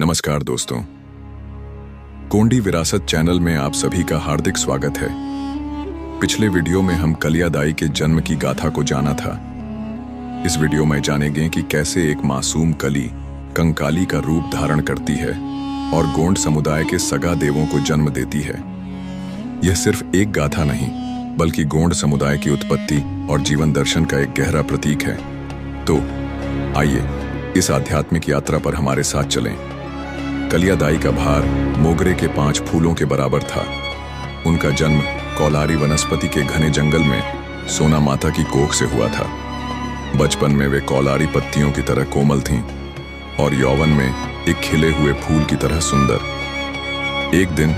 नमस्कार दोस्तों, कोंडी विरासत चैनल में आप सभी का हार्दिक स्वागत है। पिछले वीडियो में हम कलियादाई के जन्म की गाथा को जाना था। इस वीडियो में जानेंगे कि कैसे एक मासूम कली कंकाली का रूप धारण करती है और गोंड समुदाय के सगा देवों को जन्म देती है। यह सिर्फ एक गाथा नहीं, बल्कि गोंड समुदाय की उत्पत्ति और जीवन दर्शन का एक गहरा प्रतीक है। तो आइए इस आध्यात्मिक यात्रा पर हमारे साथ चलें। कलियादाई का भार मोगरे के 5 फूलों के बराबर था। उनका जन्म कौलारी वनस्पति के घने जंगल में सोना माता की कोख से हुआ था। बचपन में वे कौलारी पत्तियों की तरह कोमल थीं और यौवन में एक खिले हुए फूल की तरह सुंदर। एक दिन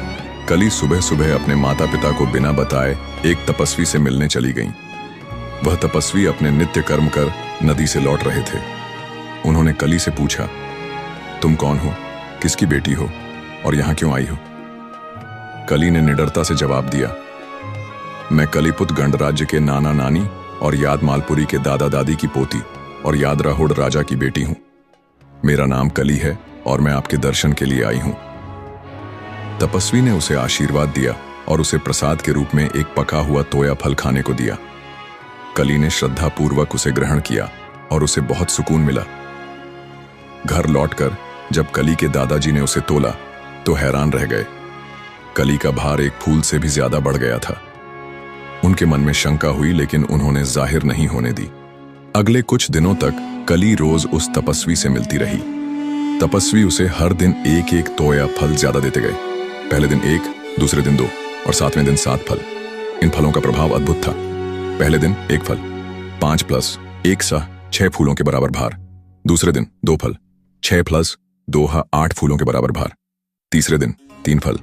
कली सुबह सुबह अपने माता पिता को बिना बताए एक तपस्वी से मिलने चली गईं। वह तपस्वी अपने नित्य कर्म कर नदी से लौट रहे थे। उन्होंने कली से पूछा, तुम कौन हो, किसकी बेटी हो और यहां क्यों आई हो? कली ने निडरता से जवाब दिया, मैं कलीपुत गणराज्य के नाना नानी और याद मालपुरी के दादा दादी की पोती और यादराहोड़ राजा की बेटी हूं। मेरा नाम कली है और मैं आपके दर्शन के लिए आई हूं। तपस्वी ने उसे आशीर्वाद दिया और उसे प्रसाद के रूप में एक पका हुआ तोया फल खाने को दिया। कली ने श्रद्धापूर्वक उसे ग्रहण किया और उसे बहुत सुकून मिला। घर लौटकर जब कली के दादाजी ने उसे तोला तो हैरान रह गए। कली का भार एक फूल से भी ज्यादा बढ़ गया था। उनके मन में शंका हुई, लेकिन उन्होंने जाहिर नहीं होने दी। अगले कुछ दिनों तक कली रोज उस तपस्वी से मिलती रही। तपस्वी उसे हर दिन एक एक तोया फल ज्यादा देते गए। पहले दिन 1, दूसरे दिन 2 और 7वें दिन 7 फल। इन फलों का प्रभाव अद्भुत था। पहले दिन 1 फल, 5 प्लस 1 सा 6 फूलों के बराबर भार। दूसरे दिन 2 फल, 6 प्लस 2 8 फूलों के बराबर भार। तीसरे दिन 3 फल,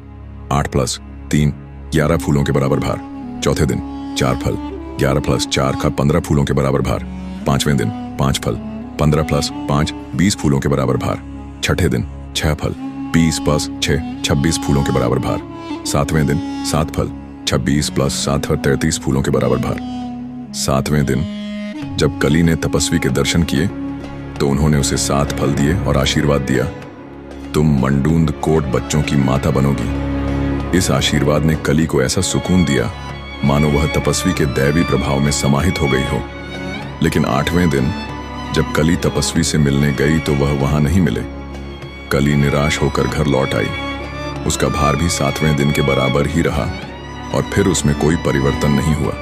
8 प्लस 3 11 फूलों के बराबर भार। चौथे दिन 4 फल, 11 प्लस 4 15 फूलों के बराबर भार। पांचवें दिन 5 फल, 15 प्लस 5 20 फूलों के बराबर भार। छठे दिन 6 फल, 20 प्लस 6 26 फूलों के बराबर भार। सातवें दिन 7 फल, 26 प्लस 7 33 फूलों के बराबर भार। 7वें दिन जब कली ने तपस्वी के दर्शन किए तो उन्होंने उसे 7 फल दिए और आशीर्वाद दिया, तुम मंडूंद कोट बच्चों की माता बनोगी। इस आशीर्वाद ने कली को ऐसा सुकून दिया मानो वह तपस्वी के दैवी प्रभाव में समाहित हो गई हो। लेकिन 8वें दिन जब कली तपस्वी से मिलने गई तो वह वहां नहीं मिले। कली निराश होकर घर लौट आई। उसका भार भी 7वें दिन के बराबर ही रहा और फिर उसमें कोई परिवर्तन नहीं हुआ।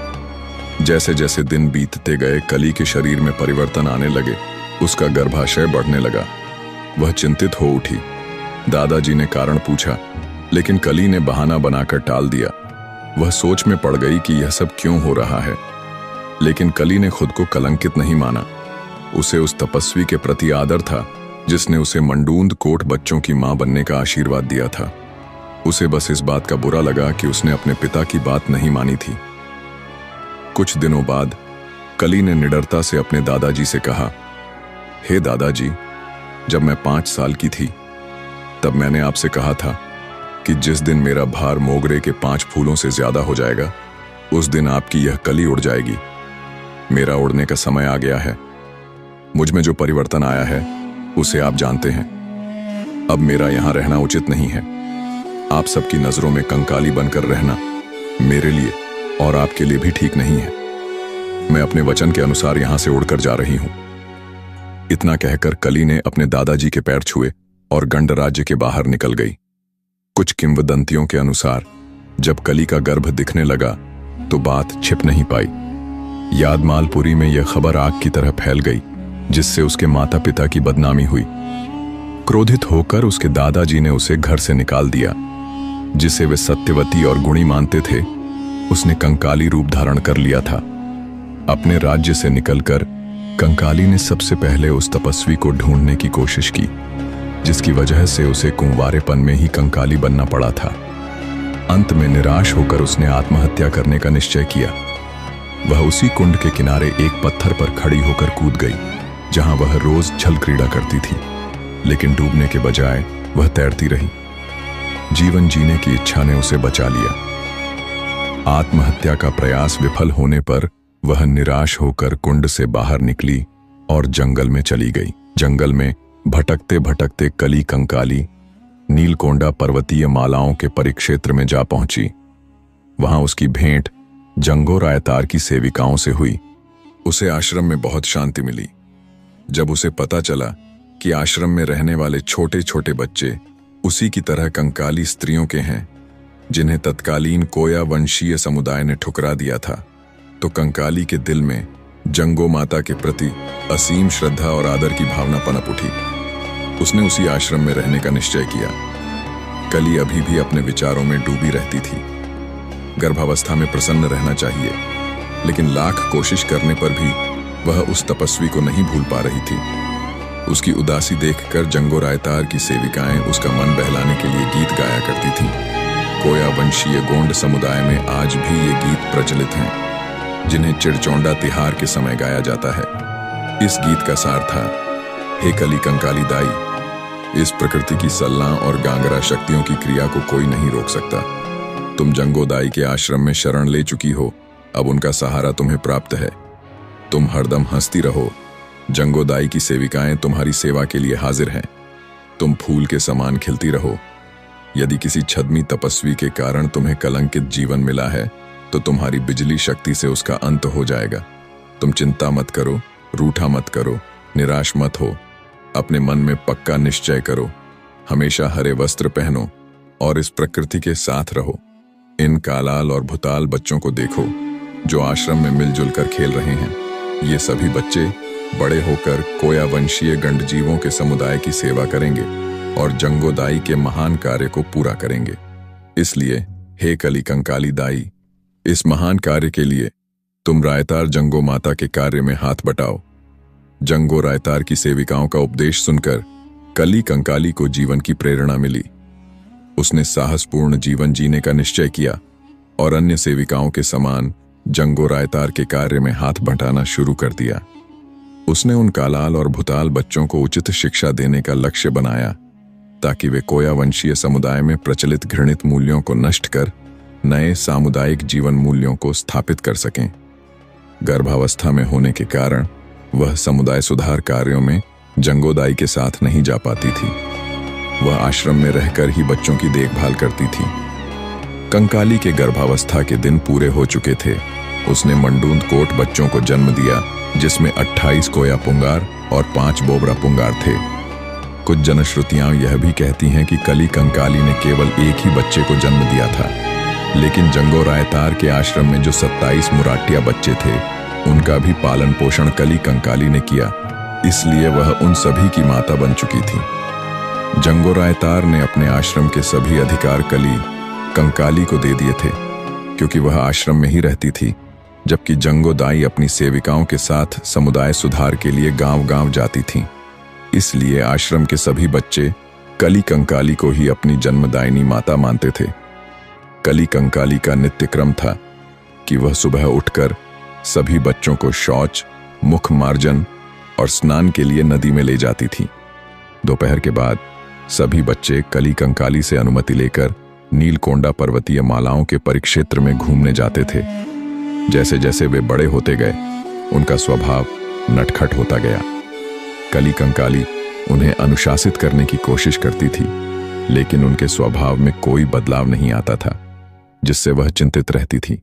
जैसे जैसे दिन बीतते गए कली के शरीर में परिवर्तन आने लगे। उसका गर्भाशय बढ़ने लगा। वह चिंतित हो उठी। दादाजी ने कारण पूछा, लेकिन कली ने बहाना बनाकर टाल दिया। वह सोच में पड़ गई कि यह सब क्यों हो रहा है। लेकिन कली ने खुद को कलंकित नहीं माना। उसे उस तपस्वी के प्रति आदर था जिसने उसे मंडूंद कोट बच्चों की मां बनने का आशीर्वाद दिया था। उसे बस इस बात का बुरा लगा कि उसने अपने पिता की बात नहीं मानी थी। कुछ दिनों बाद कली ने निडरता से अपने दादाजी से कहा, हे दादाजी, जब मैं 5 साल की थी तब मैंने आपसे कहा था कि जिस दिन मेरा भार मोगरे के 5 फूलों से ज्यादा हो जाएगा उस दिन आपकी यह कली उड़ जाएगी। मेरा उड़ने का समय आ गया है। मुझ में जो परिवर्तन आया है उसे आप जानते हैं। अब मेरा यहां रहना उचित नहीं है। आप सबकी नजरों में कंकाली बनकर रहना मेरे लिए और आपके लिए भी ठीक नहीं है। मैं अपने वचन के अनुसार यहां से उड़कर जा रही हूं। इतना कहकर कली ने अपने दादाजी के पैर छुए और गंडराज्य के बाहर निकल गई। कुछ किंवदंतियों के अनुसार जब कली का गर्भ दिखने लगा तो बात छिप नहीं पाई। यादमालपुरी में यह खबर आग की तरह फैल गई, जिससे उसके माता पिता की बदनामी हुई। क्रोधित होकर उसके दादाजी ने उसे घर से निकाल दिया। जिसे वे सत्यवती और गुणी मानते थे, उसने कंकाली रूप धारण कर लिया था। अपने राज्य से निकलकर कंकाली ने सबसे पहले उस तपस्वी को ढूंढने की कोशिश की, जिसकी वजह से उसे कुंवारेपन में ही कंकाली बनना पड़ा था। अंत में निराश होकर उसने आत्महत्या करने का निश्चय किया। वह उसी कुंड के किनारे एक पत्थर पर खड़ी होकर कूद गई, जहां वह रोज छल क्रीड़ा करती थी। लेकिन डूबने के बजाय वह तैरती रही। जीवन जीने की इच्छा ने उसे बचा लिया। आत्महत्या का प्रयास विफल होने पर वह निराश होकर कुंड से बाहर निकली और जंगल में चली गई। जंगल में भटकते भटकते कली कंकाली नीलकोंडा पर्वतीय मालाओं के परिक्षेत्र में जा पहुंची। वहां उसकी भेंट जंगो रायतार की सेविकाओं से हुई। उसे आश्रम में बहुत शांति मिली। जब उसे पता चला कि आश्रम में रहने वाले छोटे छोटे बच्चे उसी की तरह कंकाली स्त्रियों के हैं जिन्हें तत्कालीन कोया वंशीय समुदाय ने ठुकरा दिया था, तो कंकाली के दिल में जंगो माता के प्रति असीम श्रद्धा और आदर की भावना पनप उठी। उसने उसी आश्रम में रहने का निश्चय किया। कली अभी भी अपने विचारों में डूबी रहती थी। गर्भावस्था में प्रसन्न रहना चाहिए, लेकिन लाख कोशिश करने पर भी वह उस तपस्वी को नहीं भूल पा रही थी। उसकी उदासी देखकर जंगो रायतार की सेविकाएं उसका मन बहलाने के लिए गीत गाया करती थीं। कोया वंशीय गोंड समुदाय में आज भी ये गीत प्रचलित हैं, जिन्हें चिड़चौंडा तिहार के समय गाया जाता है। इस गीत का सार था, हे कली कंकाली दाई, इस प्रकृति की सल्ला और गांगरा शक्तियों की क्रिया को कोई नहीं रोक सकता। तुम जंगो दाई के आश्रम में शरण ले चुकी हो, अब उनका सहारा तुम्हें प्राप्त है। तुम हरदम हंसती रहो, जंगो दाई की सेविकाएं तुम्हारी सेवा के लिए हाजिर हैं। तुम फूल के समान खिलती रहो। यदि किसी छद्मी तपस्वी के कारण तुम्हें कलंकित जीवन मिला है, तो तुम्हारी बिजली शक्ति से उसका अंत हो जाएगा। तुम चिंता मत करो, रूठा मत करो, निराश मत हो। अपने मन में पक्का निश्चय करो, हमेशा हरे वस्त्र पहनो और इस प्रकृति के साथ रहो। इन कालाल और भुताल बच्चों को देखो जो आश्रम में मिलजुल कर खेल रहे हैं। ये सभी बच्चे बड़े होकर कोया वंशीय गंडजीवों के समुदाय की सेवा करेंगे और जंगो दाई के महान कार्य को पूरा करेंगे। इसलिए हे कली कंकाली दाई, इस महान कार्य के लिए तुम रायतार जंगो माता के कार्य में हाथ बटाओ। जंगो रायतार की सेविकाओं का उपदेश सुनकर कली कंकाली को जीवन की प्रेरणा मिली। उसने साहसपूर्ण जीवन जीने का निश्चय किया और अन्य सेविकाओं के समान जंगो रायतार के कार्य में हाथ बंटाना शुरू कर दिया। उसने उन कालाल और भुताल बच्चों को उचित शिक्षा देने का लक्ष्य बनाया ताकि वे कोया वंशीय समुदाय में प्रचलित घृणित मूल्यों को नष्ट कर नए सामुदायिक जीवन मूल्यों को स्थापित कर सकें। गर्भावस्था में होने के कारण वह समुदाय सुधार कार्यों में जंगो दाई के साथ नहीं जा पाती थी। वह आश्रम में रहकर ही बच्चों की देखभाल करती थी। कंकाली के गर्भावस्था के दिन पूरे हो चुके थे। उसने मंडूंद कोट बच्चों को जन्म दिया, जिसमें 28 कोया पुंगार और 5 बोबरा पुंगार थे। कुछ जनश्रुतियां यह भी कहती हैं कि कली कंकाली ने केवल एक ही बच्चे को जन्म दिया था, लेकिन जंगो रायतार के आश्रम में जो 27 मुराटिया बच्चे थे, उनका भी पालन पोषण कली कंकाली ने किया। इसलिए वह उन सभी की माता बन चुकी थी। जंगो रायतार ने अपने आश्रम के सभी अधिकार कली कंकाली को दे दिए थे, क्योंकि वह आश्रम में ही रहती थी, जबकि जंगो दाई अपनी सेविकाओं के साथ समुदाय सुधार के लिए गांव-गांव जाती थीं। इसलिए आश्रम के सभी बच्चे कली कंकाली को ही अपनी जन्मदायिनी माता मानते थे। कली कंकाली का नित्य क्रम था कि वह सुबह उठकर सभी बच्चों को शौच, मुख मार्जन और स्नान के लिए नदी में ले जाती थी। दोपहर के बाद सभी बच्चे कली कंकाली से अनुमति लेकर नीलकोंडा पर्वतीय मालाओं के परिक्षेत्र में घूमने जाते थे। जैसे जैसे वे बड़े होते गए, उनका स्वभाव नटखट होता गया। कली कंकाली उन्हें अनुशासित करने की कोशिश करती थी, लेकिन उनके स्वभाव में कोई बदलाव नहीं आता था, जिससे वह चिंतित रहती थी।